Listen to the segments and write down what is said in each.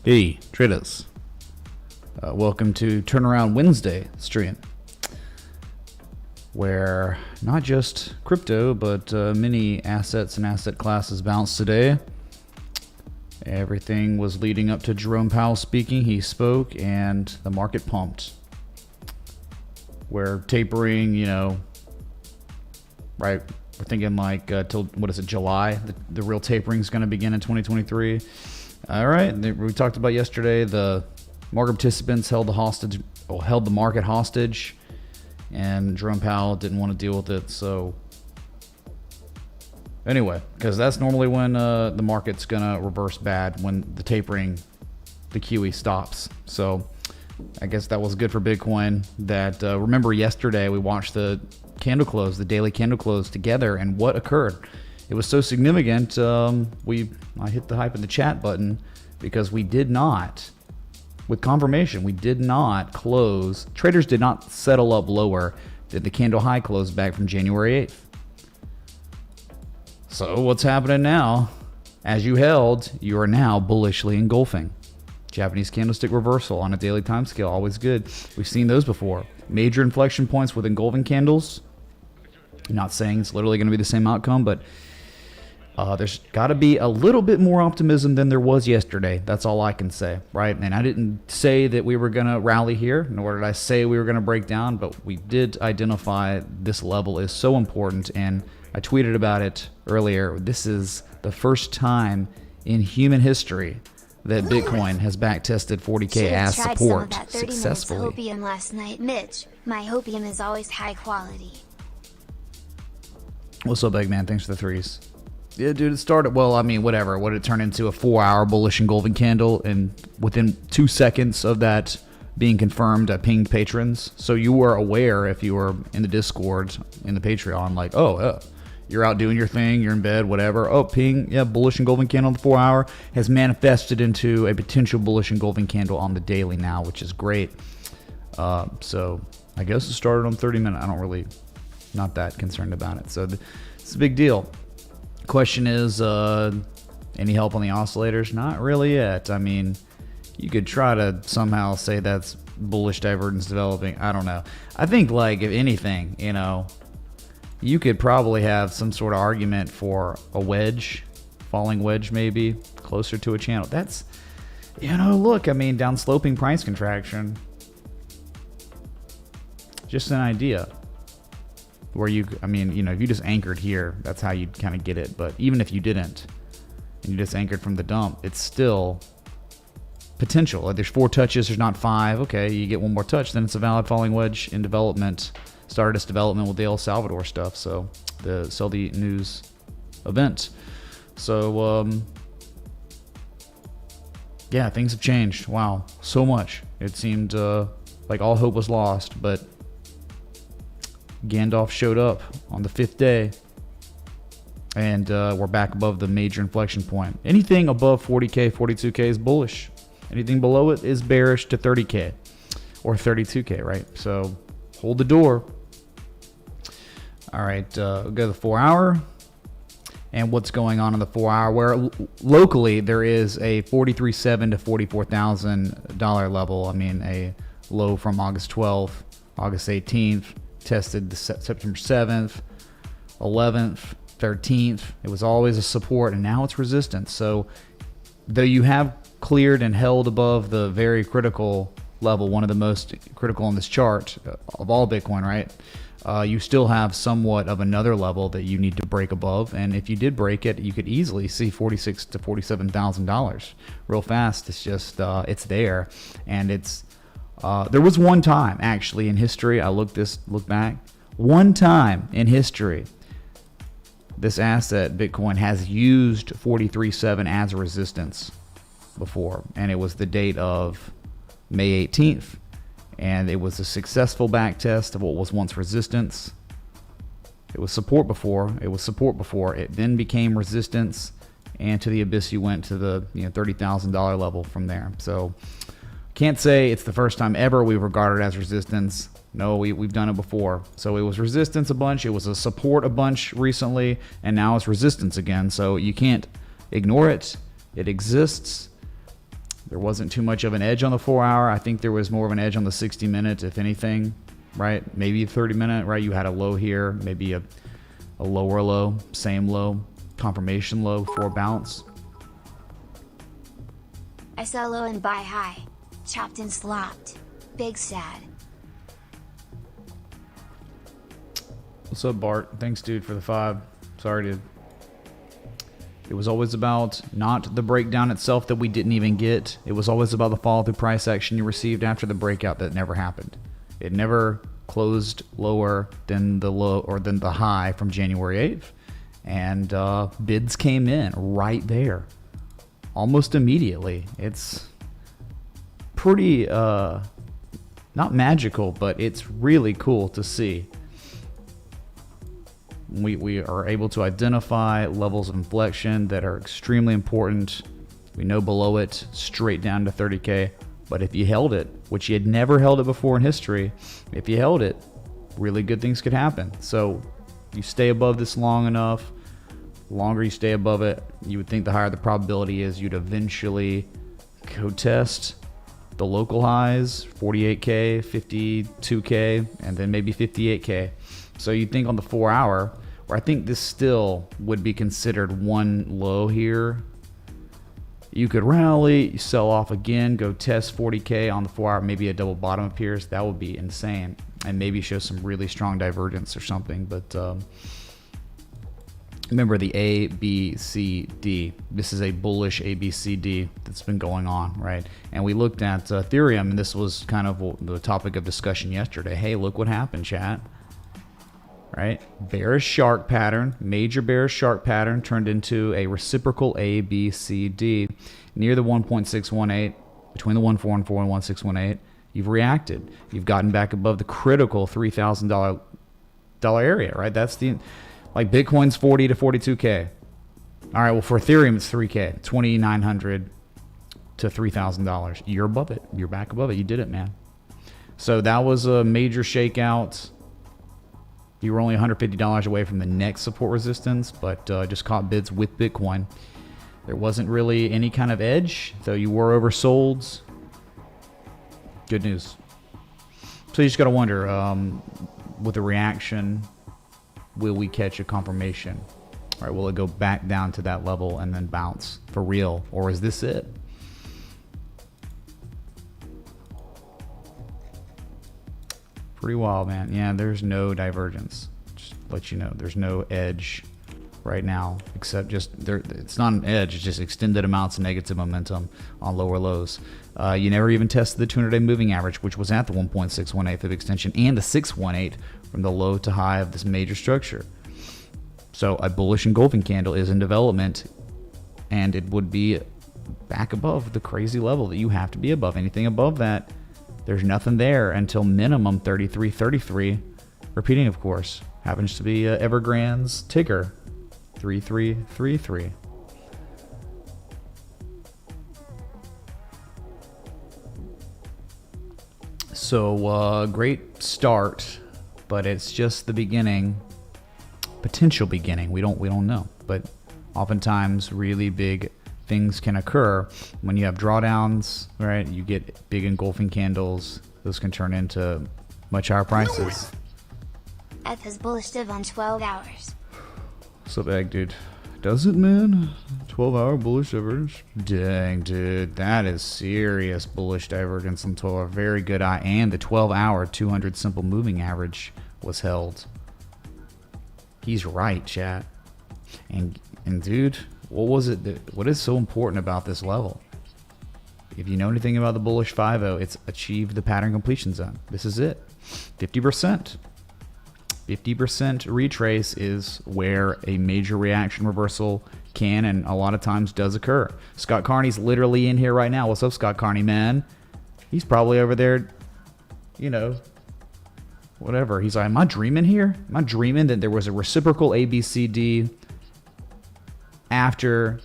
Hey, traders. Welcome to Turnaround Wednesday stream, where not just crypto, but many assets and asset classes bounced today. Everything was leading up to Jerome Powell speaking. He spoke, and the market pumped. We're tapering, right? We're thinking like till, what is it, July? The real tapering is going to begin in 2023. All right, we talked about yesterday. The market participants held the market hostage, and Jerome Powell didn't want to deal with it. So anyway, because that's normally when the market's gonna reverse bad, when the tapering, the QE stops. So I guess that was good for Bitcoin. That remember yesterday we watched the candle close, the daily candle close together, and what occurred? It was so significant. I hit the hype in the chat button because we did not, with confirmation, we did not close. Traders did not settle up lower than the candle high closed back from January 8th. So what's happening now? As you held, you are now bullishly engulfing. Japanese candlestick reversal on a daily time scale, always good. We've seen those before. Major inflection points with engulfing candles. I'm not saying it's literally going to be the same outcome, but there's got to be a little bit more optimism than there was yesterday. That's all I can say, right? And I didn't say that we were going to rally here, nor did I say we were going to break down, but we did identify this level is so important, and I tweeted about it earlier. This is the first time in human history that Bitcoin has backtested 40K as support successfully. Hopium last night, Mitch. My hopium is always high quality. What's up, Eggman? Thanks for the threes. Yeah, dude, it started, well, I mean, whatever. What did it turn into? A 4-hour bullish engulfing candle, and within 2 seconds of that being confirmed, I pinged patrons. So you were aware, if you were in the Discord, in the Patreon, like, you're out doing your thing, you're in bed, whatever. Oh, ping, yeah, bullish engulfing candle on the 4-hour has manifested into a potential bullish engulfing candle on the daily now, which is great. So I guess it started on 30-minute. I don't really, not that concerned about it. So it's a big deal. Question is, any help on the oscillators? Not really yet. I mean, you could try to somehow say that's bullish divergence developing. I don't know. I think, like, if anything, you could probably have some sort of argument for a wedge, falling wedge maybe, closer to a channel. That's, look, I mean, down sloping price contraction. Just an idea. Where if you just anchored here, that's how you'd kind of get it. But even if you didn't, and you just anchored from the dump, it's still potential. Like, there's 4 touches, there's not 5. Okay, you get one more touch, then it's a valid falling wedge in development. Started its development with the El Salvador stuff, so the Celdi News event. So, yeah, things have changed. Wow, so much. It seemed like all hope was lost, but Gandalf showed up on the 5th day, and we're back above the major inflection point. Anything above 40K, 42K is bullish. Anything below it is bearish to 30K or 32K, right? So hold the door. All right, we'll go to the 4-hour. And what's going on in the 4-hour, where locally there is a $43,700 to $44,000 level. I mean, a low from August 12th, August 18th, tested September 7th, 11th, 13th. It was always a support, and now it's resistance. So though you have cleared and held above the very critical level, one of the most critical on this chart of all Bitcoin, right? You still have somewhat of another level that you need to break above, and if you did break it, you could easily see $46,000 to $47,000 real fast. It's just it's there, and it's there was one time actually in history. I look back, one time in history, this asset Bitcoin has used 43.7 as a resistance before, and it was the date of May 18th. And it was a successful back test of what was once resistance. It was support before. It then became resistance, and to the abyss you went to the $30,000 level from there. So can't say it's the first time ever we regarded it as resistance. No, we've done it before. So it was resistance a bunch. It was a support a bunch recently, and now it's resistance again. So you can't ignore it. It exists. There wasn't too much of an edge on the 4-hour. I think there was more of an edge on the 60-minute, if anything, right? Maybe 30-minute, right? You had a low here, maybe a lower low, same low, confirmation low before bounce. I sell low and buy high. Chopped and slopped. Big sad. What's up, Bart? Thanks, dude, for the 5. Sorry, dude. It was always about not the breakdown itself that we didn't even get. It was always about the follow through price action you received after the breakout that never happened. It never closed lower than the low or than the high from January 8th. And bids came in right there almost immediately. It's pretty, not magical, but it's really cool to see. We are able to identify levels of inflection that are extremely important. We know below it, straight down to 30K. But if you held it, which you had never held it before in history, if you held it, really good things could happen. So you stay above this long enough, the longer you stay above it, you would think the higher the probability is you'd eventually go test the local highs, 48K, 52K, and then maybe 58K. So you think on the 4-hour, where I think this still would be considered one low here. You could rally, sell off again, go test 40K on the 4-hour, maybe a double bottom appears. That would be insane. And maybe show some really strong divergence or something. But remember the A, B, C, D. This is a bullish A, B, C, D that's been going on, right? And we looked at Ethereum, and this was kind of the topic of discussion yesterday. Hey, look what happened, chat. Right? Bearish shark pattern, major bearish shark pattern turned into a reciprocal A, B, C, D near the 1.618, between the 1.414 and 1.618. You've reacted. You've gotten back above the critical $3,000 area, right? That's the, like Bitcoin's 40 to 42K. All right, well, for Ethereum, it's 3K, $2,900 to $3,000. You're above it. You're back above it. You did it, man. So that was a major shakeout. You were only $150 away from the next support resistance, but just caught bids with Bitcoin. There wasn't really any kind of edge, though you were oversold. Good news. So you just got to wonder, with the reaction, will we catch a confirmation? All right, will it go back down to that level and then bounce for real? Or is this it? Pretty wild, man. Yeah, there's no divergence. Just to let you know, there's no edge right now, except just there. It's not an edge. It's just extended amounts of negative momentum on lower lows. You never even tested the 200-day moving average, which was at the 1.618 of extension and the 618 from the low to high of this major structure. So a bullish engulfing candle is in development, and it would be back above the crazy level that you have to be above. Anything above that, there's nothing there until minimum 33.33. Repeating, of course, happens to be Evergrande's ticker, 3333. So great start, but it's just the beginning, potential beginning. We don't know, but oftentimes really big things can occur when you have drawdowns, right? You get big engulfing candles. Those can turn into much higher prices. Eth is bullish div on 12 hours. What's up, Egg, dude? Does it, man? 12-hour bullish divergence? Dang, dude. That is serious bullish divergence on 12 hour. Very good eye. And the 12-hour 200 simple moving average was held. He's right, chat. And dude, what was it what is so important about this level? If you know anything about the bullish 5-0, it's achieved the pattern completion zone. This is it. 50%. 50% retrace is where a major reaction reversal can and a lot of times does occur. Scott Carney's literally in here right now. What's up, Scott Carney, man? He's probably over there, you know, whatever. He's like, am I dreaming here? Am I dreaming that there was a reciprocal ABCD after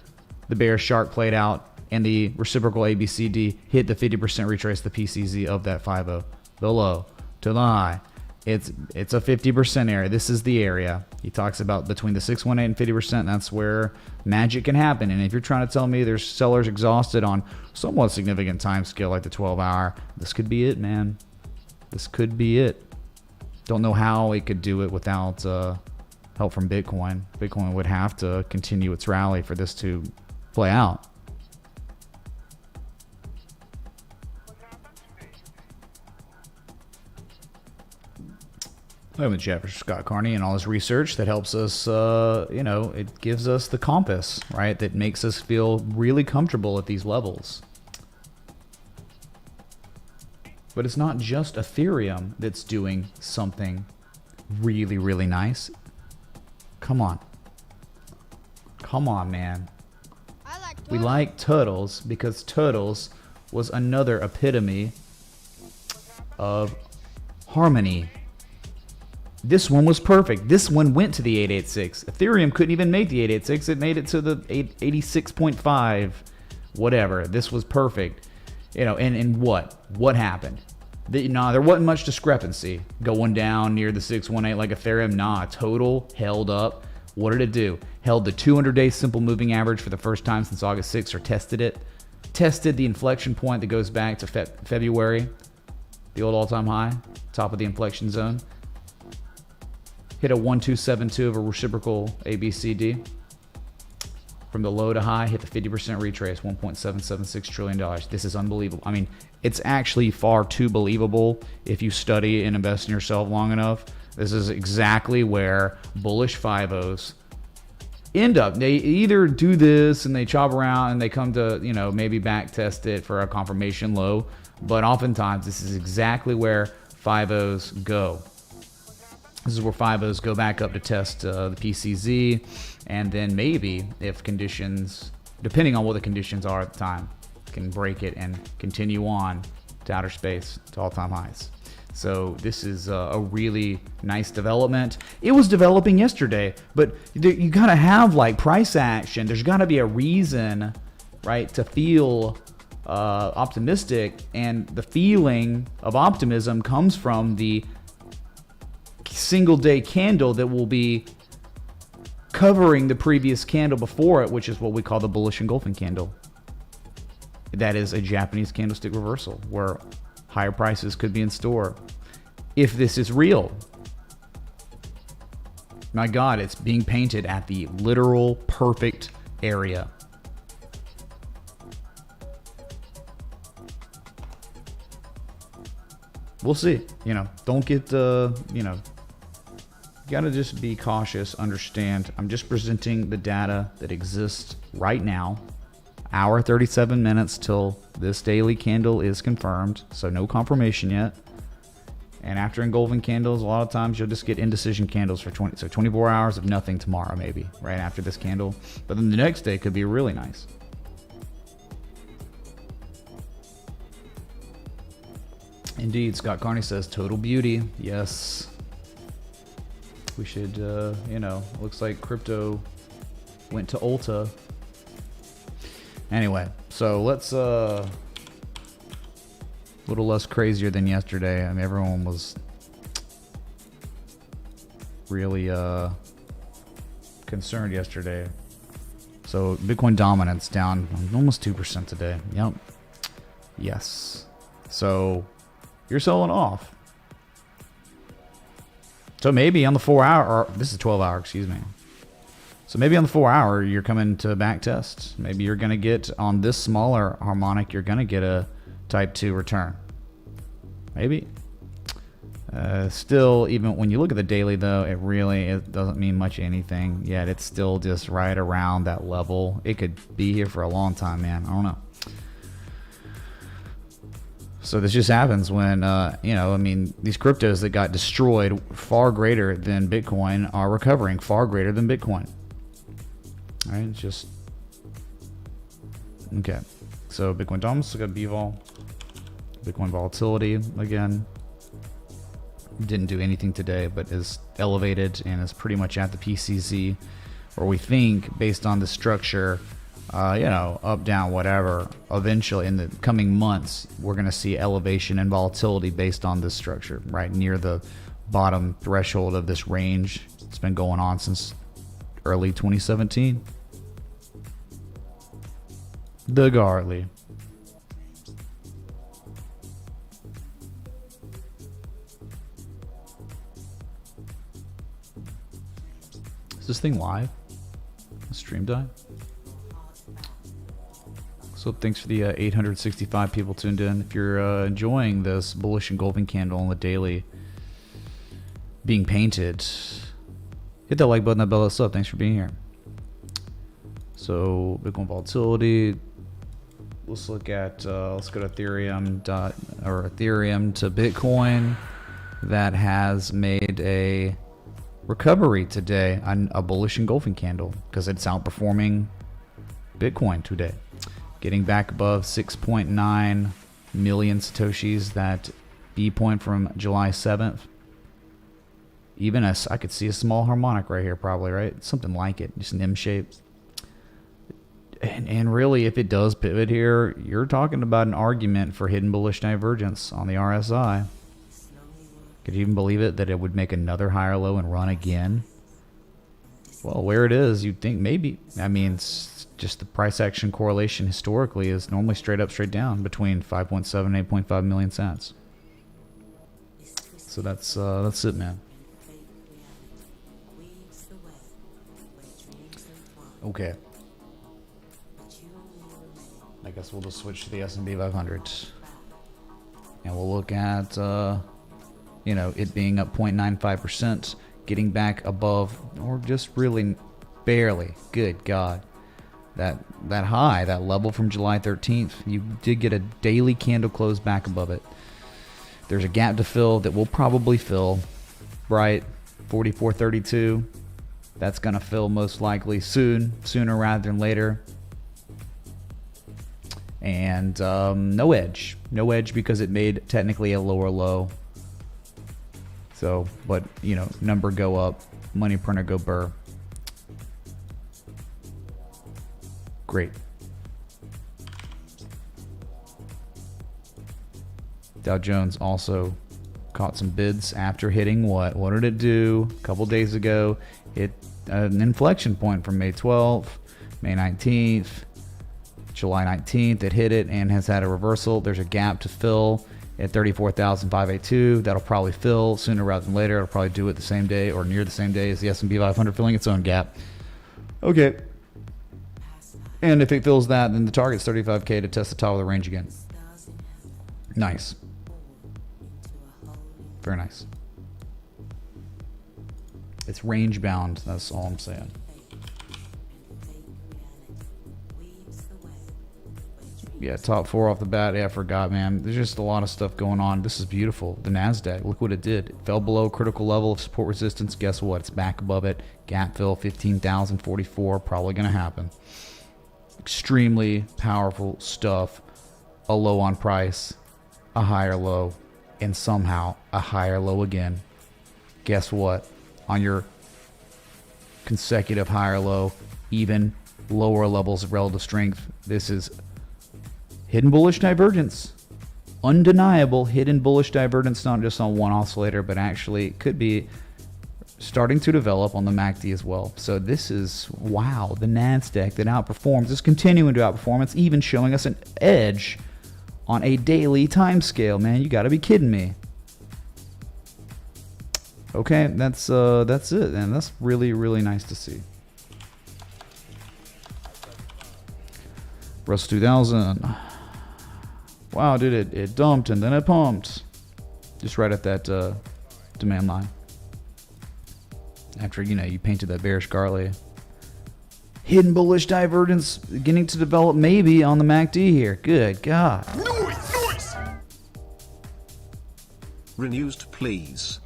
the bear shark played out and the reciprocal ABCD hit the 50% retrace the PCZ of that 5-0, the low to the high, It's a 50% area. This is the area. He talks about between the 618 and 50%. That's where magic can happen. And if you're trying to tell me there's sellers exhausted on somewhat significant time scale like the 12-hour, this could be it, man. This could be it. Don't know how it could do it without help from Bitcoin. Bitcoin would have to continue its rally for this to play out. We have a chat for Scott Carney and all his research that helps us, it gives us the compass, right? That makes us feel really comfortable at these levels. But it's not just Ethereum that's doing something really, really nice. Come on. Come on, man. We like Turtles because Turtles was another epitome of harmony. This one was perfect. This one went to the 886. Ethereum couldn't even make the 886. It made it to the 86.5, whatever. This was perfect. And what happened? There wasn't much discrepancy going down near the 618 like Ethereum. Total held up. What did it do? Held the 200-day simple moving average for the first time since August 6th, or tested it. Tested the inflection point that goes back to February, the old all-time high, top of the inflection zone. Hit a 1272 of a reciprocal ABCD. From the low to high, hit the 50% retrace, $1.776 trillion. This is unbelievable. I mean, it's actually far too believable if you study and invest in yourself long enough. This is exactly where bullish 5-0s end up. They either do this and they chop around and they come to, maybe back test it for a confirmation low. But oftentimes, this is exactly where 5-0s go. This is where 5-0s go back up to test the PCZ, and then maybe if conditions, depending on what the conditions are at the time, can break it and continue on to outer space to all-time highs. So this is a really nice development. It was developing yesterday, but you gotta have like price action. There's gotta be a reason, right, to feel optimistic, and the feeling of optimism comes from the single day candle that will be covering the previous candle before it, which is what we call the bullish engulfing candle. That is a Japanese candlestick reversal where higher prices could be in store. If this is real, my God, it's being painted at the literal perfect area. We'll see. Don't get you gotta just be cautious, understand. I'm just presenting the data that exists right now. Hour 37 minutes till this daily candle is confirmed, so no confirmation yet. And after engulfing candles, a lot of times you'll just get indecision candles for 24 hours of nothing tomorrow, maybe, right after this candle. But then the next day could be really nice. Indeed, Scott Carney says total beauty. Yes. We should, looks like crypto went to Ulta. Anyway, so let's, a little less crazier than yesterday. I mean, everyone was really concerned yesterday. So Bitcoin dominance down almost 2% today. Yep. Yes. So you're selling off. So maybe on the 4 hour, or this is 12 hour, excuse me. So maybe on the 4 hour, you're coming to back test. Maybe you're going to get on this smaller harmonic, you're going to get a type 2 return. Maybe. Still, even when you look at the daily though, it doesn't mean much anything yet. It's still just right around that level. It could be here for a long time, man. I don't know. So this just happens when, these cryptos that got destroyed far greater than Bitcoin are recovering far greater than Bitcoin. All right, it's just, okay. So Bitcoin dominance, we got BVOL, Bitcoin volatility again. Didn't do anything today, but is elevated and is pretty much at the PCZ, where we think based on the structure, up, down, whatever, eventually in the coming months, we're going to see elevation and volatility based on this structure, right near the bottom threshold of this range. It's been going on since early 2017. The Gartley. Is this thing live? The stream died? So thanks for the 865 people tuned in. If you're enjoying this bullish engulfing candle on the daily being painted, hit that like button, that bell, us up. Thanks for being here. So Bitcoin volatility. Let's look at let's go to Ethereum to Bitcoin. That has made a recovery today on a bullish engulfing candle because it's outperforming Bitcoin today, getting back above 6.9 million satoshis, that B point from July 7th. Even I could see a small harmonic right here, probably, right? Something like it, just an M shape. And really, if it does pivot here, you're talking about an argument for hidden bullish divergence on the RSI. Could you even believe it that it would make another higher low and run again? Well, where it is, you'd think maybe. I mean, it's just the price action correlation historically is normally straight up, straight down between 5.7 and 8.5 million cents. So that's it, man. Okay. I guess we'll just switch to the S&P 500, and we'll look at it being up 0.95%, getting back above, or just really barely, good God, that high, that level from July 13th. You did get a daily candle close back above it. There's a gap to fill that we'll probably fill, right? 44.32. That's gonna fill most likely sooner rather than later. And no edge because it made technically a lower low. So, but number go up, money printer go burr. Great. Dow Jones also caught some bids after hitting what? What did it do a couple days ago? Hit an inflection point from May 12th, May 19th, July 19th. It hit it and has had a reversal. There's a gap to fill at 34,582. That'll probably fill sooner rather than later. It'll probably do it the same day or near the same day as the S&P 500 filling its own gap. Okay. And if it fills that, then the target's 35K to test the top of the range again. Nice. Very nice. It's range bound. That's all I'm saying. Yeah, top four off the bat. Yeah, I forgot, man. There's just a lot of stuff going on. This is beautiful. The NASDAQ, look what it did. It fell below critical level of support resistance. Guess what? It's back above it. Gap fill, 15,044. Probably going to happen. Extremely powerful stuff. A low on price, a higher low, and somehow a higher low again. Guess what? On your consecutive higher low, even lower levels of relative strength, this is hidden bullish divergence. Undeniable hidden bullish divergence, not just on one oscillator, but actually could be starting to develop on the MACD as well. So this is, wow, the NASDAQ that outperforms is continuing to outperform. It's even showing us an edge on a daily time scale, man. You got to be kidding me. Okay, that's it, and that's really, really nice to see. Russell 2000. Wow, dude, it dumped and then it pumped. Just right at that demand line. After, you painted that bearish Gartley. Hidden bullish divergence beginning to develop maybe on the MACD here. Good God. Noise! Renewed, please.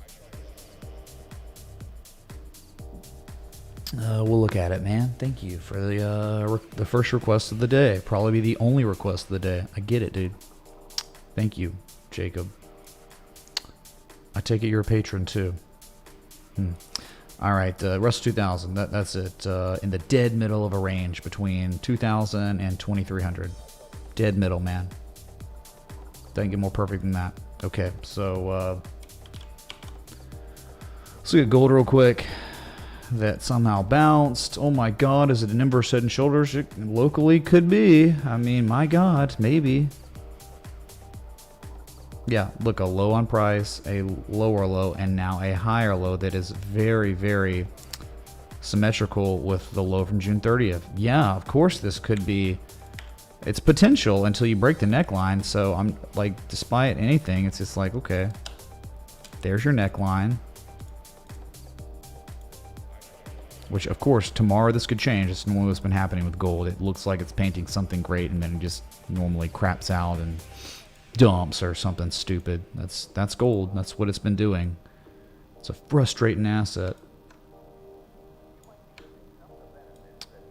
We'll look at it, man. Thank you for the first request of the day. Probably be the only request of the day. I get it, dude. Thank you, Jacob. I take it you're a patron too. All right, Russell 2000. That's it. In the dead middle of a range between 2,000 and 2,300. Dead middle, man. Doesn't get more perfect than that. Okay, so Let's look at gold real quick. That somehow bounced. Oh my God, is it an inverse head and shoulders? It locally could be. I mean, my God, maybe. Yeah, look, a low on price, a lower low, and now a higher low that is very, very symmetrical with the low from June 30th. Yeah, of course this could be. It's potential until you break the neckline. So I'm like, despite anything, it's just like, okay, there's your neckline. Which, of course, tomorrow this could change. It's normally what's been happening with gold. It looks like it's painting something great, and then it just normally craps out and dumps or something stupid. That's gold. That's what it's been doing. It's a frustrating asset.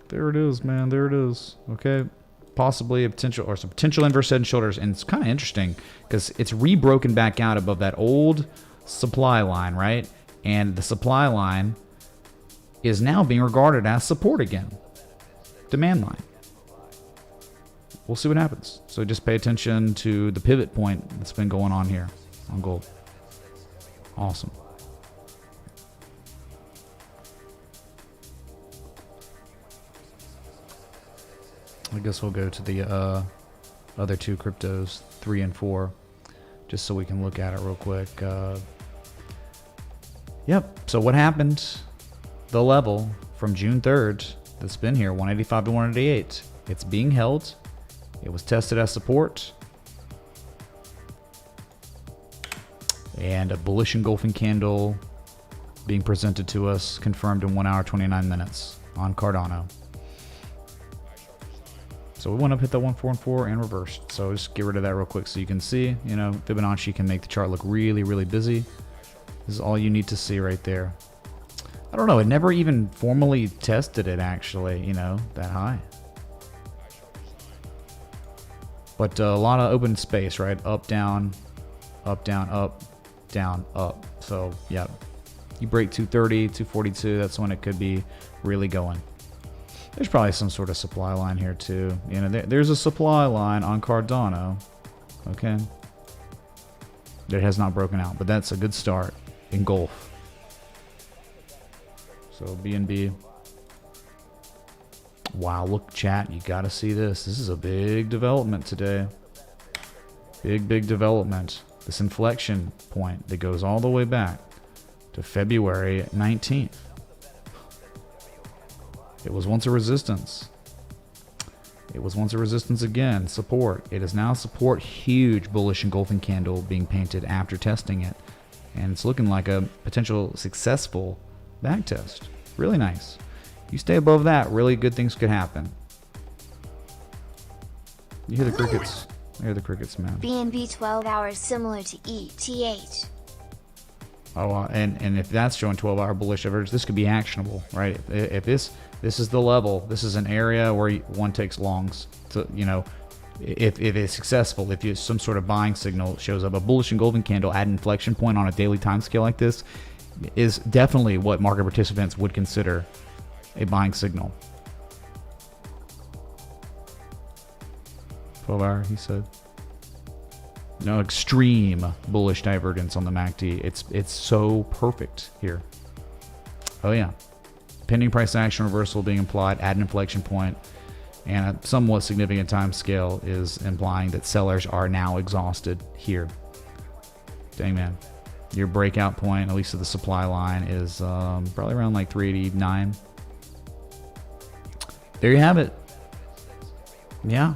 There it is, man. There it is. Okay. Possibly a potential, or some potential inverse head and shoulders. And it's kind of interesting because it's rebroken back out above that old supply line, right? And the supply line is now being regarded as support again. Demand line. We'll see what happens. So just pay attention to the pivot point that's been going on here on gold. Awesome. I guess we'll go to the other two cryptos, 3 and 4, just so we can look at it real quick. Yep. So what happened? The level from June 3rd that's been here, 185 to 188. It's being held. It was tested as support. And a bullish engulfing candle being presented to us, confirmed in 1 hour, 29 minutes on Cardano. So we went up, hit that 144 and reversed. So just get rid of that real quick so you can see, you know, Fibonacci can make the chart look really, really busy. This is all you need to see right there. I don't know, it never even formally tested it actually, you know, that high. But a lot of open space, right? Up, down, up, down, up, down, up. So, yeah, you break 230, 242, that's when it could be really going. There's probably some sort of supply line here too. You know, there's a supply line on Cardano, okay? That has not broken out, but that's a good start. Engulf. So BNB. Wow, look, chat, you gotta see this. This is a big development today. Big development. This inflection point that goes all the way back to February 19th. It was once a resistance. It was once a resistance again. Support. It is now support. Huge bullish engulfing candle being painted after testing it. And it's looking like a potential successful back test. Really nice. You stay above that, really good things could happen. You hear the crickets. I hear the crickets, man. BNB 12 hours similar to ETH. Oh, and if that's showing 12-hour bullish average, this could be actionable, right? If this is the level, this is an area where one takes longs. To, you know, if it's successful, if you some sort of buying signal shows up, a bullish engulfing candle at an inflection point on a daily time scale like this is definitely what market participants would consider a buying signal. 12-hour, he said. No, extreme bullish divergence on the MACD. It's so perfect here. Oh yeah. Pending price action reversal being implied at an inflection point, and a somewhat significant time scale is implying that sellers are now exhausted here. Dang, man. Your breakout point, at least of the supply line, is probably around like 389. There you have it. Yeah.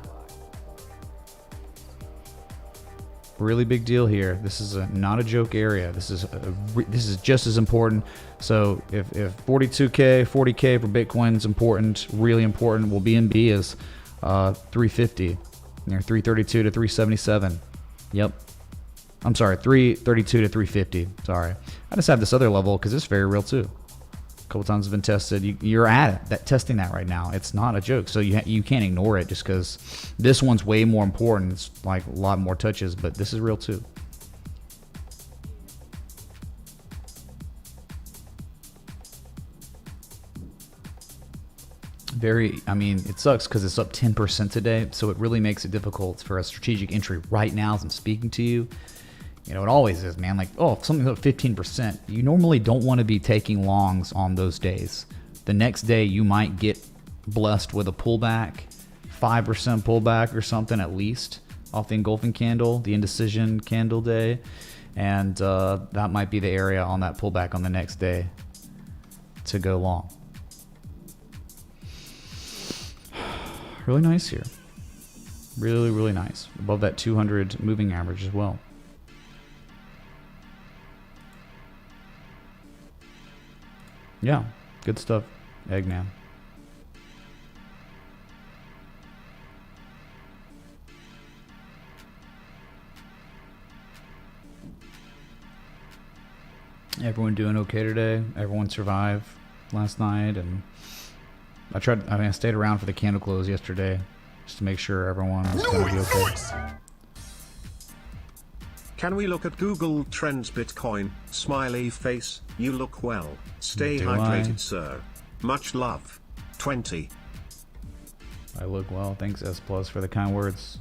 Really big deal here. This is not a joke area. This is just as important. So if 42K, 40K for Bitcoin is important, really important. Well, BNB is 350, near 332 to 377. Yep. I'm sorry, 332 to 350. Sorry. I just have this other level because it's very real too. A couple times it's been tested. You're at it, testing that right now. It's not a joke. So you can't ignore it just because this one's way more important. It's like a lot more touches, but this is real too. I mean, it sucks because it's up 10% today, so it really makes it difficult for a strategic entry right now as I'm speaking to you. You know, it always is, man. Like, oh, if something's up 15%, you normally don't want to be taking longs on those days. The next day, you might get blessed with a pullback, 5% pullback or something at least off the engulfing candle, the indecision candle day. And that might be the area on that pullback on the next day to go long. Really nice here. Really, really nice. Above that 200 moving average as well. Yeah, good stuff, Eggman. Everyone doing okay today? Everyone survived last night, and I stayed around for the candle close yesterday just to make sure everyone was going to be okay. Can we look at Google Trends Bitcoin? Smiley face, you look well. Stay hydrated, sir. Much love. 20. I look well. Thanks, S Plus, for the kind words.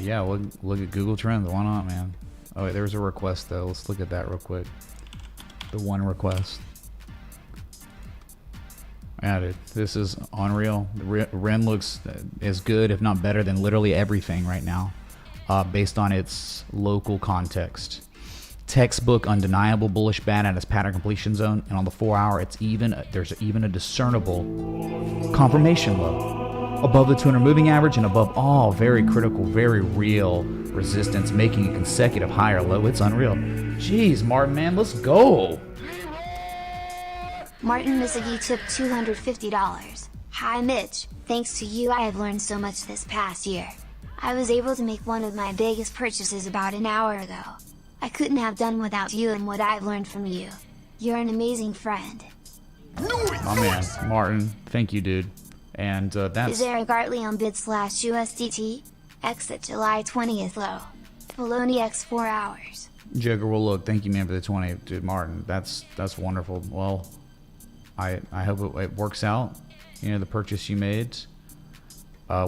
Yeah, look at Google Trends. Why not, man? Oh, wait, there's a request, though. Let's look at that real quick. The one request. Yeah, dude, this is unreal. REN looks as good, if not better, than literally everything right now. Based on its local context. Textbook undeniable bullish band at its pattern completion zone, and on the 4-hour there's even a discernible confirmation low above the 200 moving average, and above all very critical, very real resistance, making a consecutive higher low. It's unreal. Jeez, Martin, man, let's go. Martin Misagi tipped $250. Hi Mitch, thanks to you I have learned so much this past year. I was able to make one of my biggest purchases about an hour ago. I couldn't have done without you and what I've learned from you. You're an amazing friend. My man, Martin, thank you, dude. And that's... Is Eric Gartley on bid/USDT? Exit July 20th low. Bologna X 4 hours. Jigger will look. Thank you, man, for the 20. Dude, Martin, that's wonderful. Well, I hope it works out. You know, the purchase you made.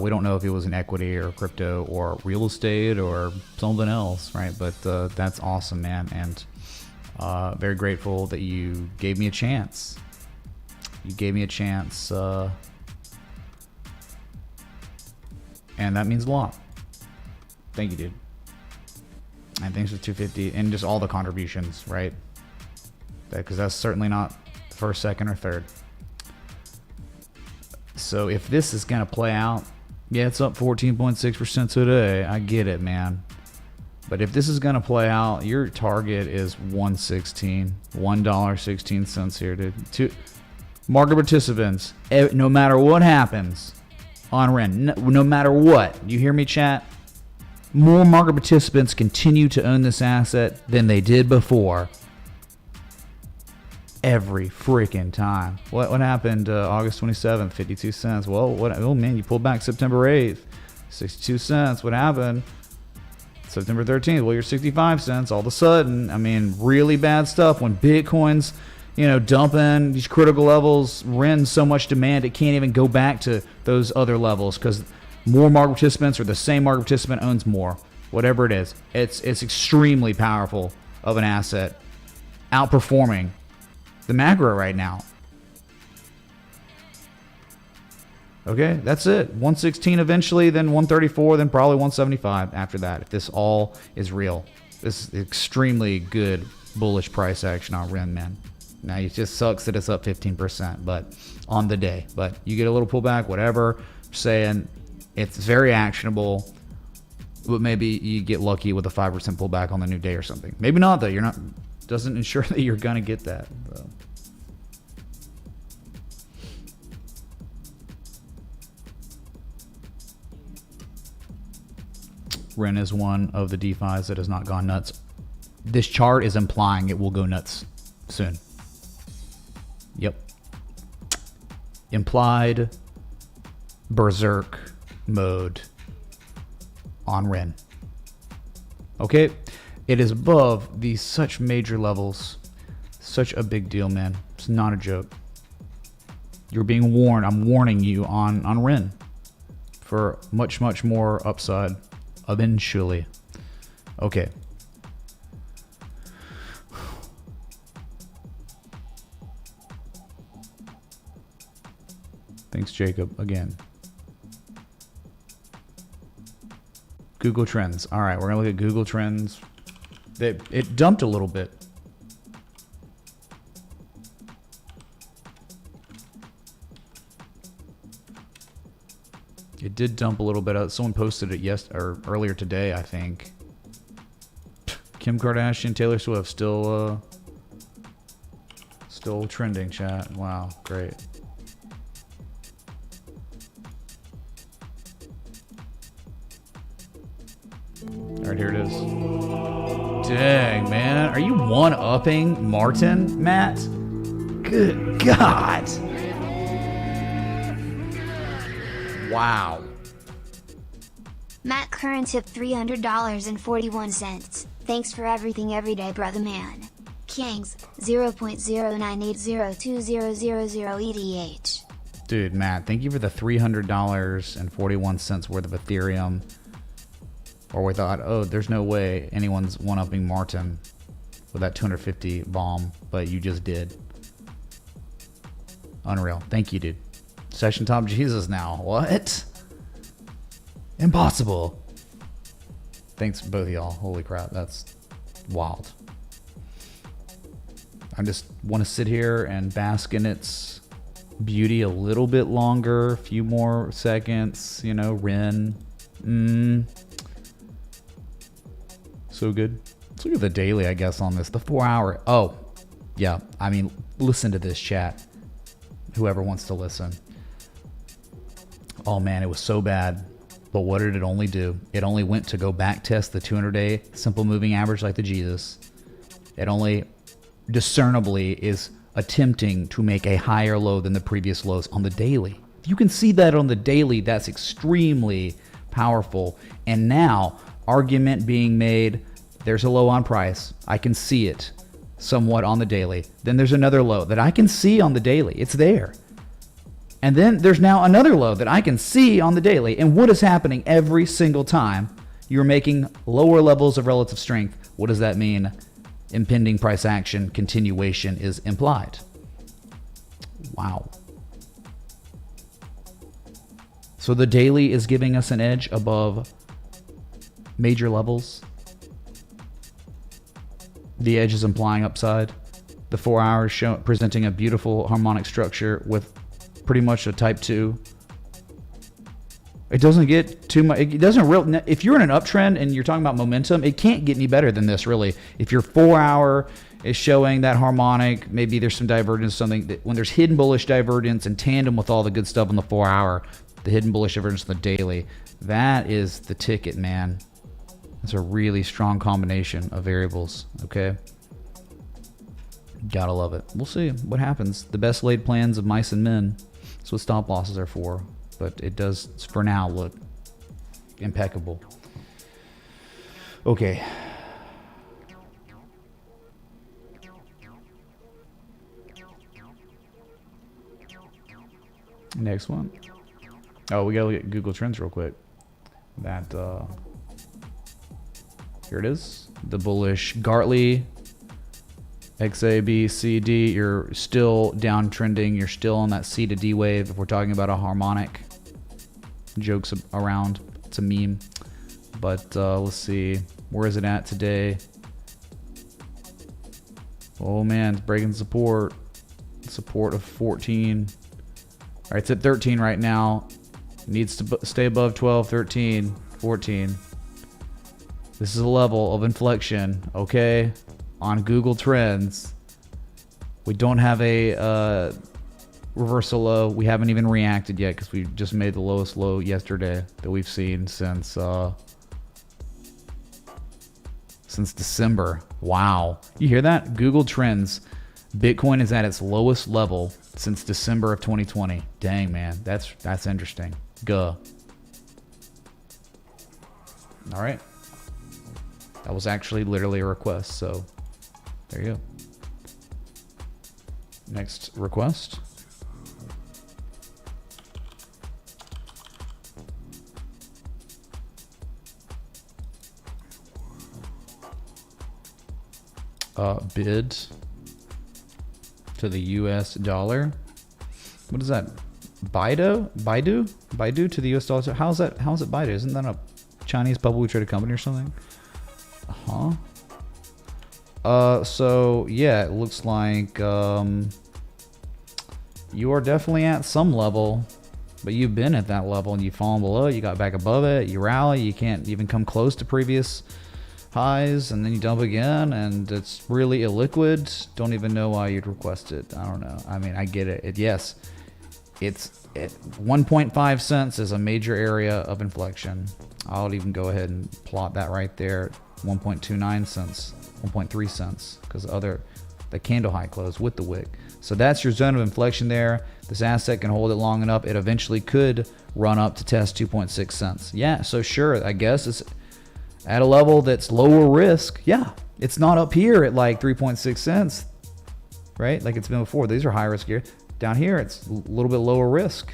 We don't know if it was an equity or crypto or real estate or something else, right? But that's awesome, man. And very grateful that you gave me a chance. You gave me a chance. And that means a lot. Thank you, dude. And thanks for 250 and just all the contributions, right? Because that's certainly not the first, second, or third. So if this is going to play out, yeah, it's up 14.6% today. I get it, man. But if this is going to play out, your target is $1.16 here, dude. Market participants, no matter what happens on REN, no matter what, you hear me, chat? More market participants continue to own this asset than they did before. Every freaking time. What happened August 27th, 52 cents? Well, oh man, you pulled back September 8th, 62 cents. What happened? September 13th, well, you're 65 cents. All of a sudden, I mean, really bad stuff when Bitcoin's, you know, dumping these critical levels, REN's so much demand, it can't even go back to those other levels because more market participants or the same market participant owns more. Whatever it is, it's extremely powerful of an asset, outperforming the macro right now. Okay, that's it. 116 eventually, then 134, then probably 175 after that, if this all is real. This is extremely good bullish price action on REN, man. Now, it just sucks that it's up 15%, but on the day. But you get a little pullback, whatever. Saying it's very actionable, but maybe you get lucky with a 5% pullback on the new day or something. Maybe not, though. You're not. Doesn't ensure that you're gonna get that. So. REN is one of the DeFis that has not gone nuts. This chart is implying it will go nuts soon. Yep. Implied berserk mode on REN. Okay? It is above these such major levels. Such a big deal, man. It's not a joke. You're being warned. I'm warning you on REN for much, much more upside eventually. Okay. Thanks, Jacob, again. Google Trends. All right, we're going to look at Google Trends. It dumped a little bit. It did dump a little bit. Someone posted it earlier today, I think. Kim Kardashian, Taylor Swift, still trending, chat. Wow, great. All right, here it is. Dang, man. Are you one-upping Martin, Matt? Good God. Wow. Matt Curran tipped $300.41. Thanks for everything every day, brother man. Kings, 0.098020000 ETH. Dude, Matt, thank you for the $300.41 worth of Ethereum. Or we thought, oh, there's no way anyone's one-upping Martin with that 250 bomb, but you just did. Unreal. Thank you, dude. Session top Jesus now. What? Impossible. Thanks both of y'all. Holy crap, that's wild. I just want to sit here and bask in its beauty a little bit longer, a few more seconds, you know, REN. So good. Let's look at the daily, I guess, on this. The 4 hour. Oh, yeah. I mean, listen to this, chat. Whoever wants to listen. Oh, man, it was so bad. But what did it only do? It only went to go back test the 200-day simple moving average like the Jesus. It only discernibly is attempting to make a higher low than the previous lows on the daily. If you can see that on the daily, that's extremely powerful. And now, argument being made, there's a low on price. I can see it somewhat on the daily. Then there's another low that I can see on the daily. It's there. And then there's now another low that I can see on the daily. And what is happening every single time you're making lower levels of relative strength? What does that mean? Impending price action continuation is implied. Wow. So the daily is giving us an edge above major levels. The edge is implying upside. The 4 hours presenting a beautiful harmonic structure with pretty much a type 2. It doesn't get too much. It doesn't real. If you're in an uptrend and you're talking about momentum, it can't get any better than this, really. If your 4 hour is showing that harmonic, maybe there's some divergence, something that when there's hidden bullish divergence in tandem with all the good stuff on the 4 hour, the hidden bullish divergence on the daily, that is the ticket, man. It's a really strong combination of variables. Okay. Gotta love it. We'll see what happens. The best laid plans of mice and men. That's what stop losses are for. But it does, for now, look impeccable. Okay. Next one. Oh, we gotta look at Google Trends real quick. That, here it is. The bullish Gartley. X, A, B, C, D, you're still downtrending. You're still on that C to D wave. If we're talking about a harmonic, jokes around, it's a meme. But let's see, where is it at today? Oh man, it's breaking support. Support of 14. All right, it's at 13 right now. Needs to stay above 12, 13, 14. This is a level of inflection, okay? On Google Trends, we don't have a reversal low. We haven't even reacted yet because we just made the lowest low yesterday that we've seen since December. Wow, you hear that? Google Trends, Bitcoin is at its lowest level since December of 2020. Dang, man, that's interesting. Guh. All right, that was actually literally a request, so. There you go. Next request. bid to the US dollar. What is that? Baidu to the US dollar. How's it Baidu? Isn't that a Chinese publicly traded company or something? So yeah, it looks like you are definitely at some level, but you've been at that level and you've fallen below. You got back above it, you rally, you can't even come close to previous highs, and then you dump again, and it's really illiquid. Don't even know why you'd request it. I don't know. I mean, I get it. Yes, it's at 1.5 cents is a major area of inflection. I'll even go ahead and plot that right there. 1.29 cents, 1.3 cents, because the candle high close with the wick. So that's your zone of inflection there. This asset can hold it long enough. It eventually could run up to test 2.6 cents. Yeah, so sure, I guess it's at a level that's lower risk. Yeah, it's not up here at like 3.6 cents, right? Like it's been before. These are high risk here. Down here, it's a little bit lower risk.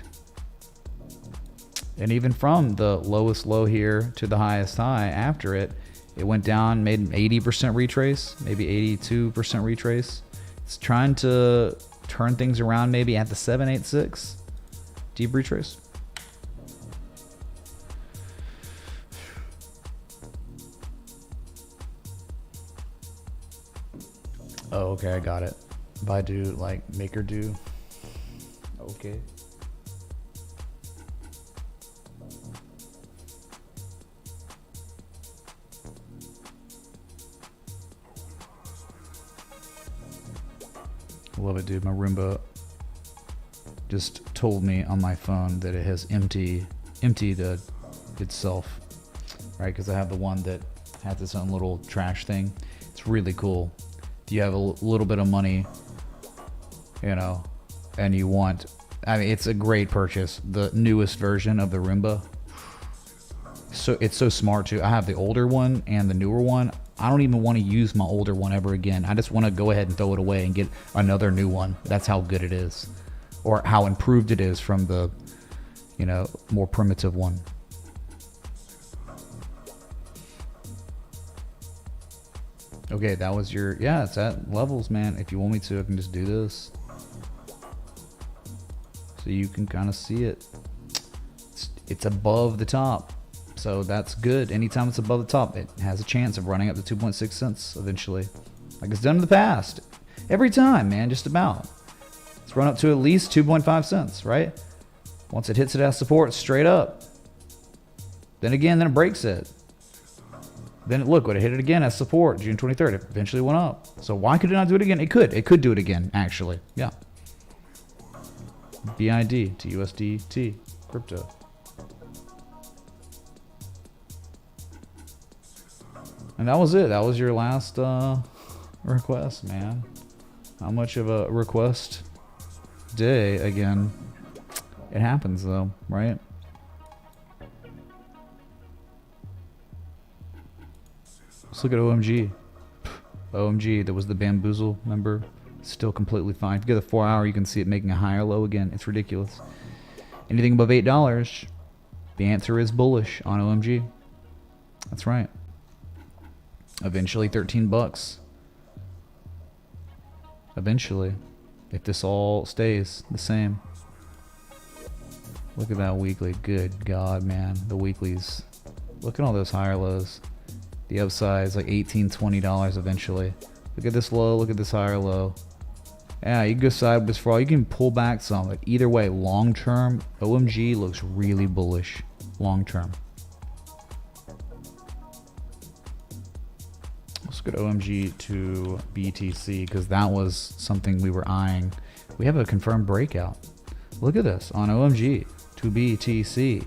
And even from the lowest low here to the highest high after it, it went down, made an 80% retrace, maybe 82% retrace. It's trying to turn things around maybe at the 786 deep retrace. Oh, okay, I got it. Baidu, like maker do. Okay. Love it, dude. My Roomba just told me on my phone that it has emptied itself, right? Because I have the one that has its own little trash thing. It's really cool. If you have a little bit of money, you know, and you want, I mean, it's a great purchase. The newest version of the Roomba. So it's so smart too. I have the older one and the newer one. I don't even want to use my older one ever again. I just want to go ahead and throw it away and get another new one. That's how good it is, or how improved it is from the, you know, more primitive one. Okay, that was your, yeah, it's at levels, man. If you want me to, I can just do this. So you can kind of see it. It's above the top. So that's good. Anytime it's above the top, it has a chance of running up to 2.6 cents eventually. Like it's done in the past. Every time, man, just about. It's run up to at least 2.5 cents, right? Once it hits it as support, straight up. Then it breaks it. Then look, when it hit it again as support, June 23rd, it eventually went up. So why could it not do it again? It could. It could do it again, actually. Yeah. BID to USDT crypto. And that was it. That was your last request, man. How much of a request day again? It happens though, right? Let's look at OMG. OMG, that was the bamboozle, remember? Still completely fine. If you get the 4 hour, you can see it making a higher low again. It's ridiculous. Anything above $8, the answer is bullish on OMG. That's right. Eventually 13 bucks. Eventually, if this all stays the same. Look at that weekly. Good God, man. The weeklies. Look at all those higher lows. The upside is like $18, $20 eventually. Look at this low. Look at this higher low. Yeah, you can go sideways for all. You can pull back some. But either way, long term, OMG looks really bullish. Long term. Let's go to OMG to BTC because that was something we were eyeing. We have a confirmed breakout. Look at this on OMG to BTC.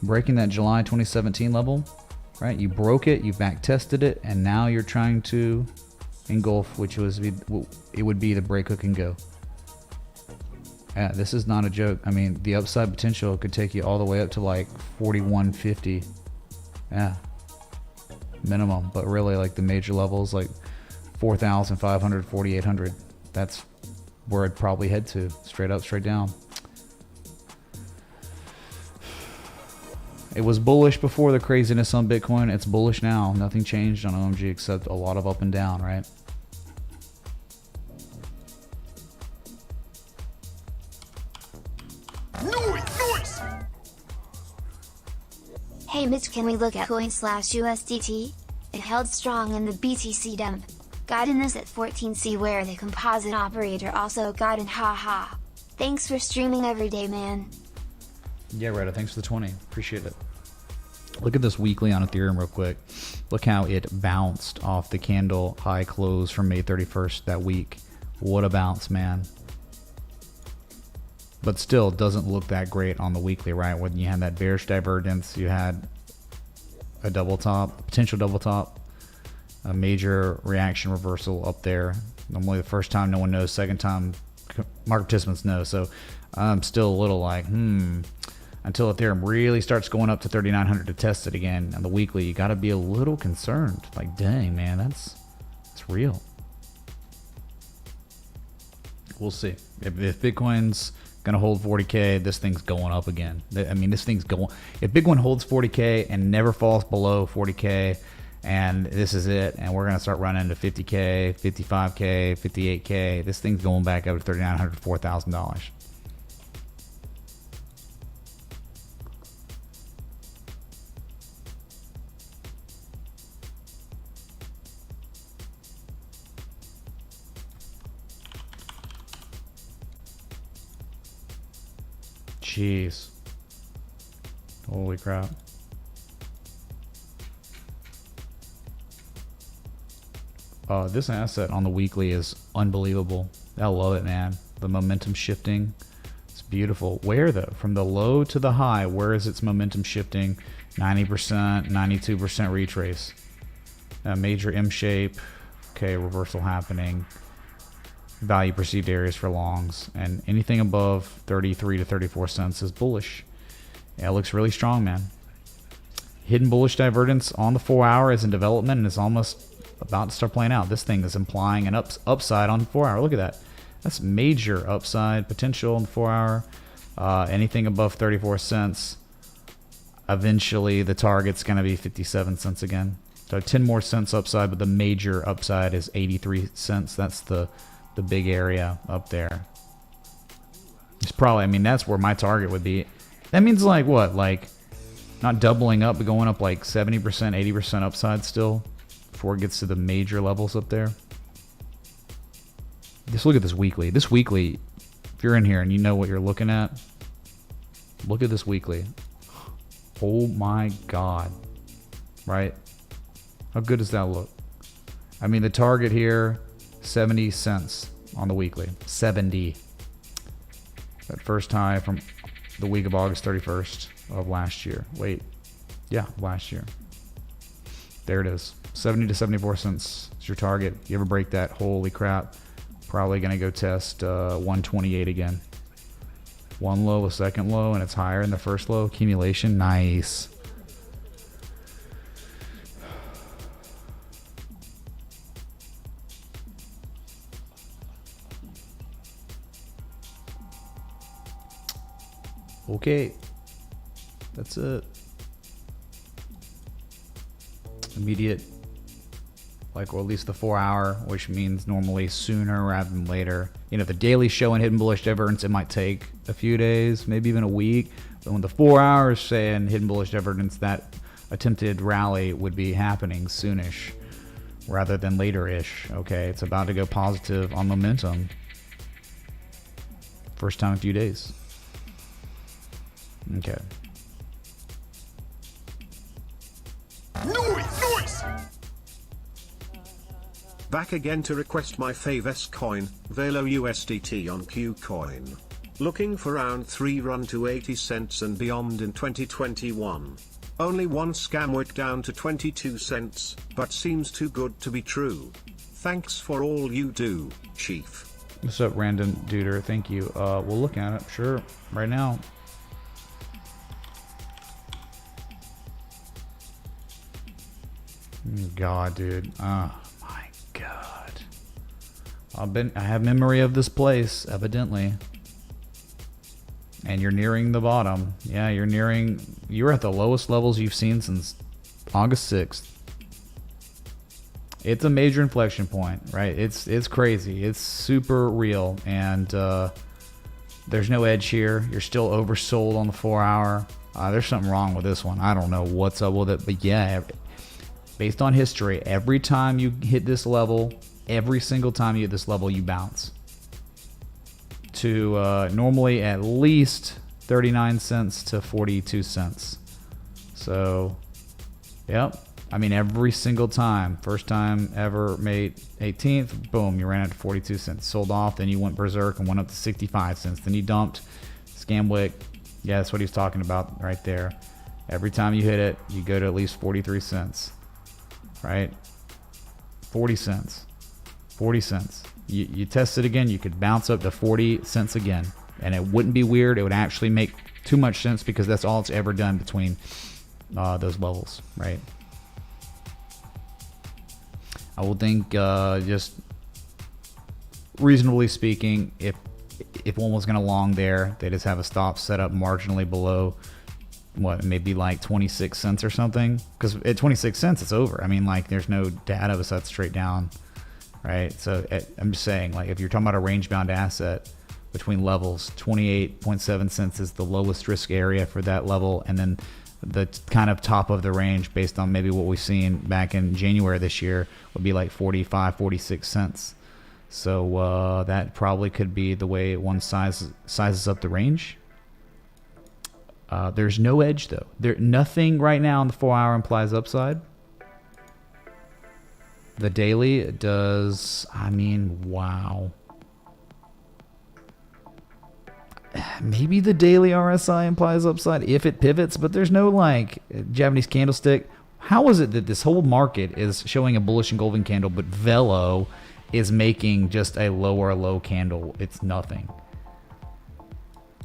Breaking that July 2017 level, right? You broke it, you back tested it, and now you're trying to engulf, which was it would be the break, hook, and go. Yeah, this is not a joke. I mean, the upside potential could take you all the way up to like 4150. Yeah, minimum. But really, like the major levels, like 4,500, 4,800. That's where I'd probably head to. Straight up, straight down. It was bullish before the craziness on Bitcoin. It's bullish now. Nothing changed on OMG except a lot of up and down, right? Hey Mitch, can we look at coin/USDT? It held strong in the BTC dump. Got in this at 14C where the composite operator also got in, haha. Thanks for streaming every day, man. Yeah, Retta, thanks for the 20. Appreciate it. Look at this weekly on Ethereum real quick. Look how it bounced off the candle high close from May 31st that week. What a bounce, man. But still doesn't look that great on the weekly, right? When you had that bearish divergence, you had a double top, potential double top, a major reaction reversal up there. Normally the first time no one knows, second time market participants know. So I'm still a little like, until Ethereum really starts going up to 3,900 to test it again on the weekly, you got to be a little concerned. Like, dang, man, that's real. We'll see. If Bitcoin's going to hold 40K, this thing's going up again. I mean, this thing's going... If Bitcoin holds 40K and never falls below 40K, and this is it, and we're going to start running to 50K, 55K, 58K, this thing's going back up to $3,900 to $4,000. Jeez. Holy crap. This asset on the weekly is unbelievable. I love it, man. The momentum shifting. It's beautiful. Where though? From the low to the high, where is its momentum shifting? 90%, 92% retrace. A major M shape. Okay, reversal happening. Value perceived areas for longs, and anything above 33 to 34 cents is bullish. Yeah, it looks really strong, man. Hidden bullish divergence on the 4 hour is in development and is almost about to start playing out. This thing is implying an upside on 4 hour. Look at that. That's major upside potential on the 4 hour. Anything above 34 cents, eventually the target's going to be 57 cents again. So 10 more cents upside, but the major upside is 83 cents. That's the big area up there. It's probably, I mean, that's where my target would be. That means like what? Like not doubling up, but going up like 70%, 80% upside still before it gets to the major levels up there. Just look at this weekly. This weekly, if you're in here and you know what you're looking at, look at this weekly. Oh my God. Right? How good does that look? I mean, the target here, 70 cents on the weekly. 70. That first high from the week of August 31st of last year. Wait. Yeah, last year. There it is. 70 to 74 cents is your target. You ever break that? Holy crap. Probably going to go test 128 again. One low, a second low, and it's higher in the first low. Accumulation. Nice. Okay, that's it. Immediate, like, or at least the 4 hour, which means normally sooner rather than later. You know, the daily showing hidden bullish divergence, it might take a few days, maybe even a week. But when the 4 hours saying hidden bullish divergence, that attempted rally would be happening soonish rather than later-ish. Okay, it's about to go positive on momentum. First time in a few days. Okay. Noise! Back again to request my fave coin, VELO USDT on KuCoin. Looking for round 3 run to 80 cents and beyond in 2021. Only one scam went down to 22 cents, but seems too good to be true. Thanks for all you do, Chief. What's up, random duder? Thank you. We'll look at it, sure, right now. God, dude. Oh my God. I have memory of this place, evidently. And you're nearing the bottom. Yeah, you're at the lowest levels you've seen since August 6th. It's a major inflection point, right? It's crazy. It's super real. And There's no edge here. You're still oversold on the 4 hour. There's something wrong with this one. I don't know what's up with it, but yeah, based on history, every time you hit this level, every single time you hit this level, you bounce to normally at least 39 cents to 42 cents. So, yep. I mean, every single time. First time ever, May 18th, boom, you ran out to 42 cents. Sold off, then you went berserk and went up to 65 cents. Then you dumped. Scamwick, yeah, that's what he's talking about right there. Every time you hit it, you go to at least 43 cents, right? 40 cents, 40 cents. You test it again, you could bounce up to 40 cents again. And it wouldn't be weird. It would actually make too much sense because that's all it's ever done between those levels, right? I would think, just reasonably speaking, if one was going to long there, they just have a stop set up marginally below, what, maybe like 26 cents or something? Because at 26 cents, it's over. I mean, like, there's no data besides straight down, right? So I'm just saying, like, if you're talking about a range-bound asset between levels, 28.7 cents is the lowest risk area for that level, and then the kind of top of the range based on maybe what we've seen back in January this year would be like 45, 46 cents. So that probably could be the way one sizes up the range. There's no edge though. Nothing right now on the 4 hour implies upside. The daily does, I mean, wow. Maybe the daily RSI implies upside if it pivots, but there's no like Japanese candlestick. How is it that this whole market is showing a bullish engulfing candle, but VELO is making just a lower low candle? It's nothing.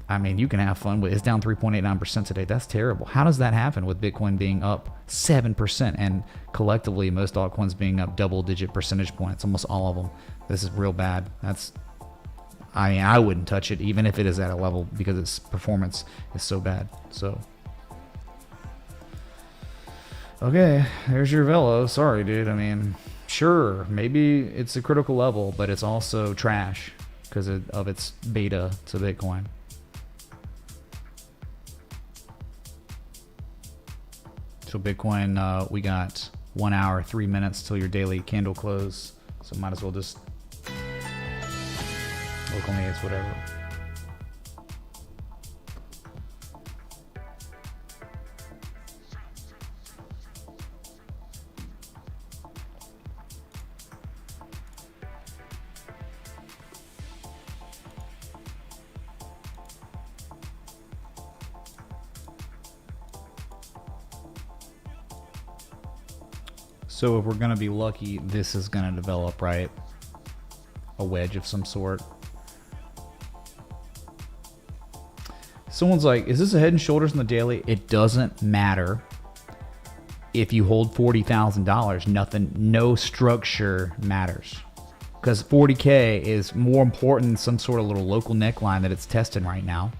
I mean, you can have fun with it. It's down 3.89% today. That's terrible. How does that happen with Bitcoin being up 7% and collectively most altcoins being up double-digit percentage points, almost all of them? This is real bad. I mean, I wouldn't touch it even if it is at a level because its performance is so bad. So, okay, there's your VELO. Sorry, dude. I mean, sure, maybe it's a critical level, but it's also trash because of its beta to Bitcoin. So Bitcoin, we got 1 hour, 3 minutes till your daily candle close. So might as well just look on the it's whatever. So if we're going to be lucky, this is going to develop, right? A wedge of some sort. Someone's like, is this a head and shoulders on the daily? It doesn't matter. If you hold $40,000, nothing, no structure matters. Because 40K is more important than some sort of little local neckline that it's testing right now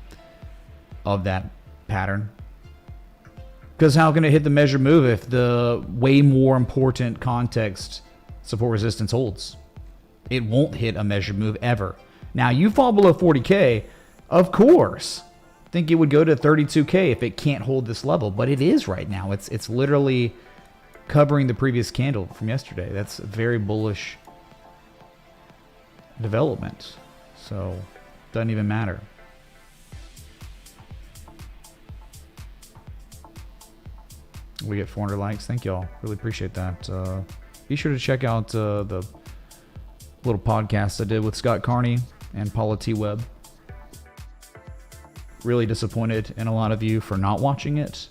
of that pattern. Because how can it hit the measure move if the way more important context support resistance holds? It won't hit a measure move ever. Now, you fall below 40K, of course. I think it would go to 32K if it can't hold this level, but it is right now. It's literally covering the previous candle from yesterday. That's a very bullish development. So, doesn't even matter. We get 400 likes. Thank y'all. Really appreciate that. Be sure to check out the little podcast I did with Scott Carney and Paula T. Webb. Really disappointed in a lot of you for not watching it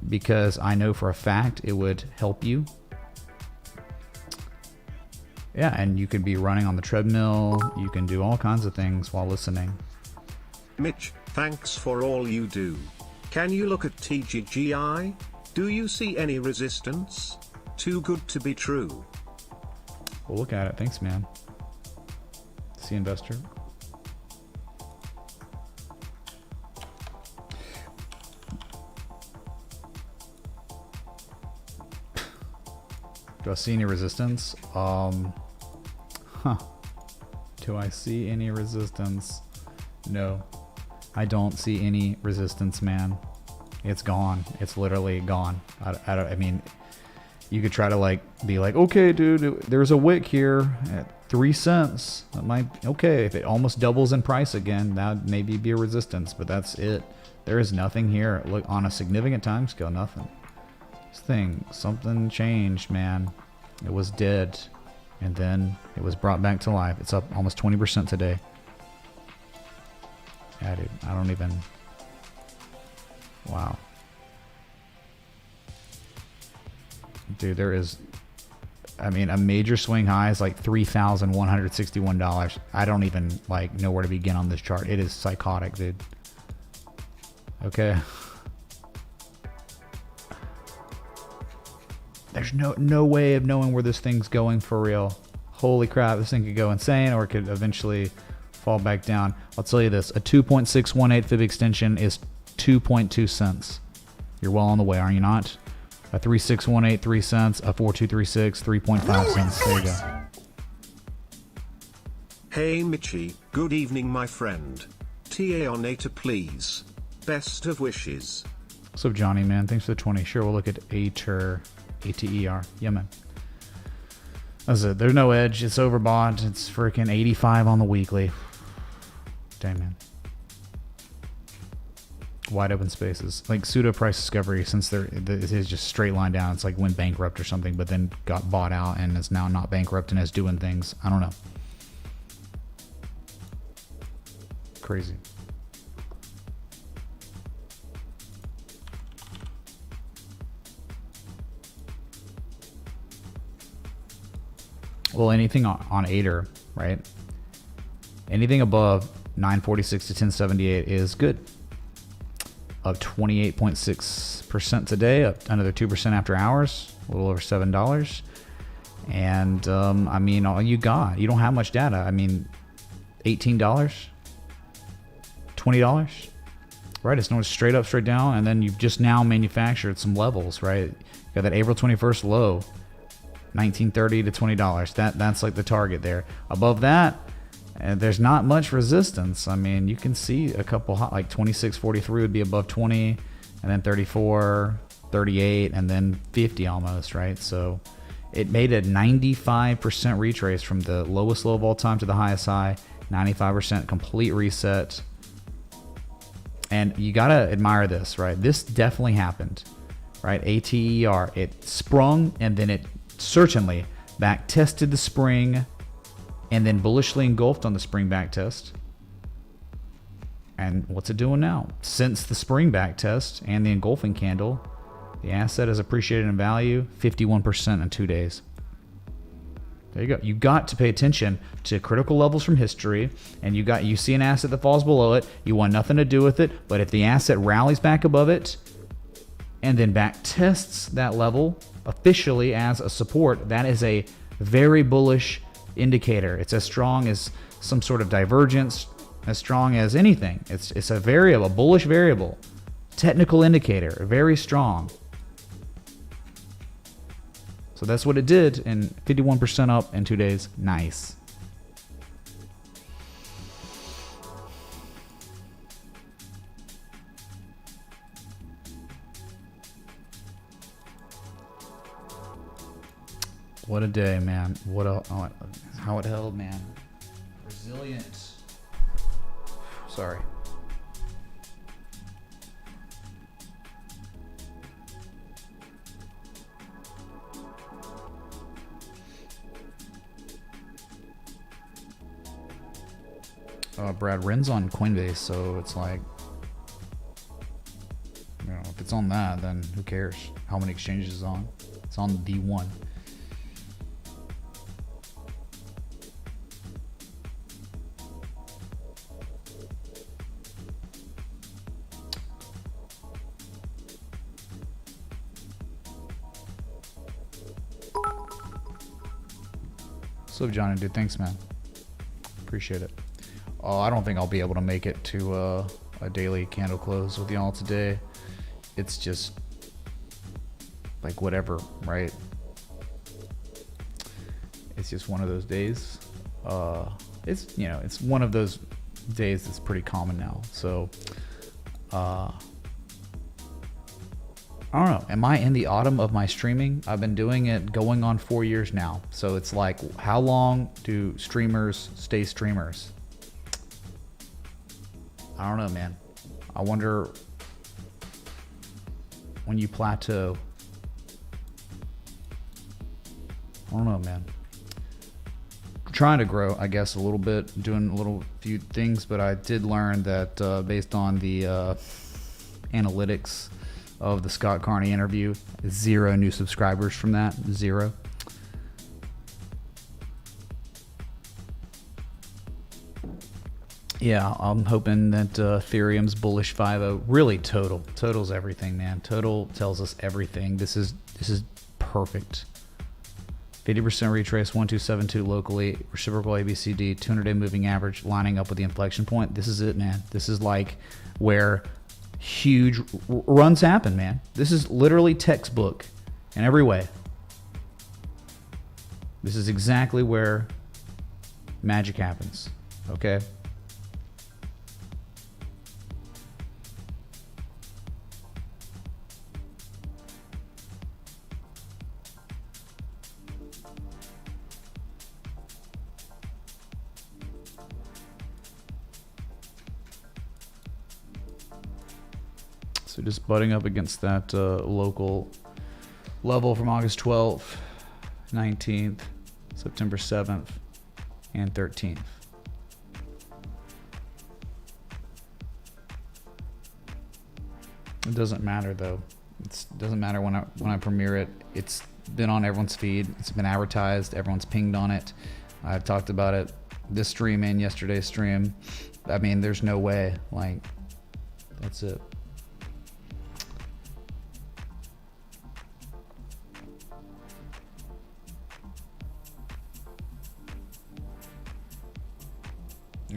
because I know for a fact it would help you. Yeah, and you could be running on the treadmill. You can do all kinds of things while listening. Mitch, thanks for all you do. Can you look at TGGI? Do you see any resistance? Too good to be true. We'll look at it. Thanks, man. See, investor. Do I see any resistance? Do I see any resistance? No. I don't see any resistance, man. It's gone. It's literally gone. I mean, you could try to like be like, okay, dude, there's a wick here at 3 cents. That might, okay, if it almost doubles in price again, that maybe be a resistance, but that's it. There is nothing here. Look, on a significant time scale, nothing. This thing, something changed, man. It was dead, and then it was brought back to life. It's up almost 20% today. Yeah, dude, I don't even... Wow. Dude, there is... I mean, a major swing high is like $3,161. I don't even like know where to begin on this chart. It is psychotic, dude. Okay. There's no way of knowing where this thing's going for real. Holy crap, this thing could go insane or it could eventually fall back down. I'll tell you this, a 2.618 fib extension is 2.2 cents. You're well on the way, are you not? A 3.618, 3 cents, a 4.236, 3.5 cents. There you go. Hey Michi, good evening my friend. TA on ATER please. Best of wishes. What's up, Johnny, man? Thanks for the 20. Sure, we'll look at ATER. ATER. Yeah, man. That's it. There's no edge. It's overbought. It's freaking 85 on the weekly. Damn, man. Wide open spaces. Like pseudo price discovery, since it is just straight line down. It's like went bankrupt or something, but then got bought out and is now not bankrupt and is doing things. I don't know. Crazy. Well, anything on ATER, right? Anything above 946 to 1078 is good. Up 28.6% today, up another 2% after hours, a little over $7. And I mean, all you got, you don't have much data. I mean, $18, $20, right? It's not straight up, straight down, and then you've just now manufactured some levels, right? You got that April 21st low, $19.30 to $20. That's like the target there. Above that, there's not much resistance. I mean, you can see a couple hot, like 26.43 would be above 20, and then 34, 38, and then 50 almost, right? So it made a 95% retrace from the lowest low of all time to the highest high, 95% complete reset. And you gotta admire this, right? This definitely happened, right? ATER, it sprung and then it certainly back tested the spring and then bullishly engulfed on the spring back test. And what's it doing now? Since the spring back test and the engulfing candle, the asset has appreciated in value 51% in 2 days. There you go. You got to pay attention to critical levels from history, and you see an asset that falls below it, you want nothing to do with it, but if the asset rallies back above it and then back tests that level officially as a support, that is a very bullish indicator. It's as strong as some sort of divergence, as strong as anything. It's a variable, a bullish variable, technical indicator, very strong. So that's what it did, and 51% up in 2 days. Nice. What a day, man. What a how it held, man. Resilient. Sorry. Brad, REN's on Coinbase, so it's like, you know, if it's on that, then who cares how many exchanges it's on? It's on the one. So, Johnny, dude, thanks, man. Appreciate it. I don't think I'll be able to make it to a daily candle close with y'all today. It's just like whatever, right? It's just one of those days. It's, you know, it's one of those days it's pretty common now. So I don't know. Am I in the autumn of my streaming? I've been doing it going on 4 years now. So it's like, how long do streamers stay streamers? I don't know, man. I wonder when you plateau. I don't know, man. I'm trying to grow, I guess, a little bit, doing a little few things, but I did learn that based on the analytics of the Scott Carney interview, 0 new subscribers from that, 0. Yeah, I'm hoping that Ethereum's bullish 5.0, really total's everything, man. Total tells us everything. This is perfect. 50% retrace, 1272 locally, reciprocal ABCD, 200-day moving average lining up with the inflection point. This is it, man. This is like where huge runs happen, man. This is literally textbook in every way. This is exactly where magic happens, okay? So just butting up against that local level from August 12th, 19th, September 7th, and 13th. It doesn't matter though. It doesn't matter when I premiere it. It's been on everyone's feed. It's been advertised. Everyone's pinged on it. I've talked about it this stream and yesterday's stream. I mean, there's no way. Like, that's it.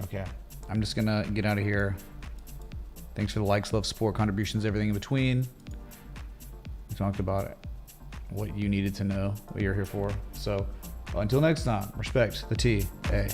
Okay, I'm just gonna get out of here. Thanks for the likes, love, support, contributions, everything in between. We talked about it, what you needed to know, what you're here for. So until next time, respect the TA.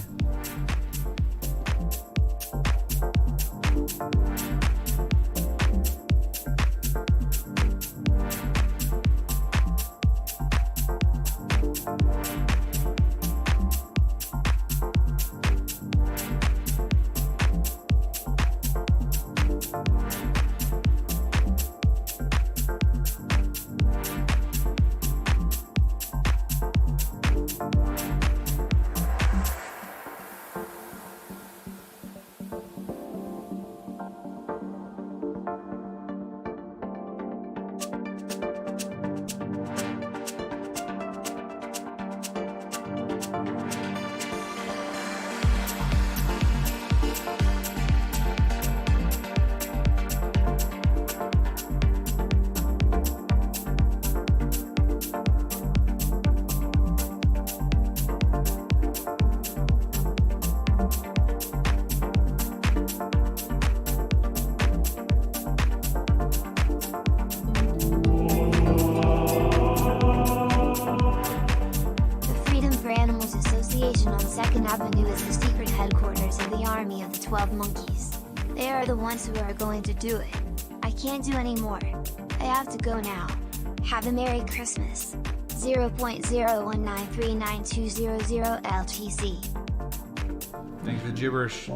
Avenue is the secret headquarters of the army of the 12 monkeys. They are the ones who are going to do it. I can't do any more. I have to go now. Have a Merry Christmas. 0.019392000 LTC. Thanks for the gibberish.